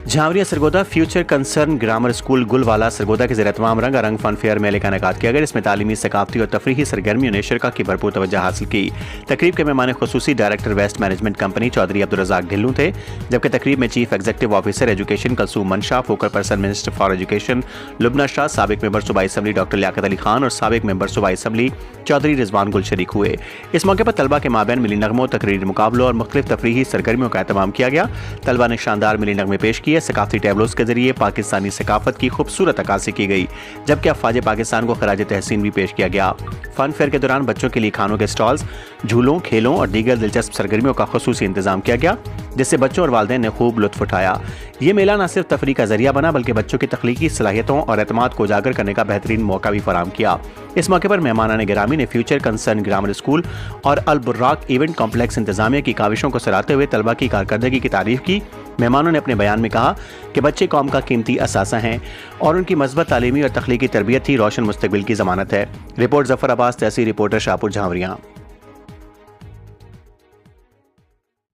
झावरिया Sargodha future concern grammar school गुलवाला सरगोदा के ज़ेर-ए-तमाम रंगारंग फन फेयर मेले का इनेकाद किया गया, जिसमें तालीमी, सकाफती और तफरीही सरगर्मियों ने शिरका की भरपूर तवज्जो हासिल की। तकरीब के मेहमान खुसूसी director waste management company Chaudhry Abdul Razzaq Dhillu थे, जबकि तकरीब में chief executive officer education Kalsoom Mansha, focal person minister for education Lubna Shah, साबिक मेंबर सूबाई असम्बली डॉक्टर लियाकत अली खान और साबिक मेंबर सूबाई असम्बली चौधरी रिजवान गुल शरीक हुए। इस मौके पर तलबा के माबैन मिली नगमों, तकरीरी मुकाबलों और मुख्तलिफ तफरीही सरगर्मियों का एहतमाम किया गया। तलबा ने शानदार मिली नगमे पेश किए। सकाफती टैबलों के जरिए पाकिस्तानी सकाफत की खूबसूरत अक्कासी की गई, जबकि अफवाज पाकिस्तान को खराज तहसीन भी पेश किया गया। फन फेयर के दौरान बच्चों के लिए खानों के स्टॉल्स, झूलों, खेलों और दीगर दिलचस्प सरगर्मियों का खुसूसी इंतजाम किया गया, जिससे बच्चों और वालिदैन ने खूब लुत्फ उठाया। ये मेला न सिर्फ तफरीह का जरिया बना, बल्कि बच्चों की तख्लीकी सलाहियतों और एतमाद को उजागर करने का बेहतरीन मौका भी फराहम किया। इस मौके पर मेहमानाने गिरामी ने फ्यूचर कंसर्न ग्रामर स्कूल और अल बुर्राक इवेंट कॉम्प्लेक्स इंतजामिया की काविशों को सराहते हुए तलबा की कारकर्दगी की तारीफ की। मेहमानों ने अपने बयान में कहा कि बच्चे कौम का कीमती असासा हैं और उनकी मज़बूत तालीमी और तख्लीकी तरबियत ही रोशन मुस्तकबिल की ज़मानत है। रिपोर्ट जफ़र अब्बास, तहसील रिपोर्टर, शाहपुर, झावरिया।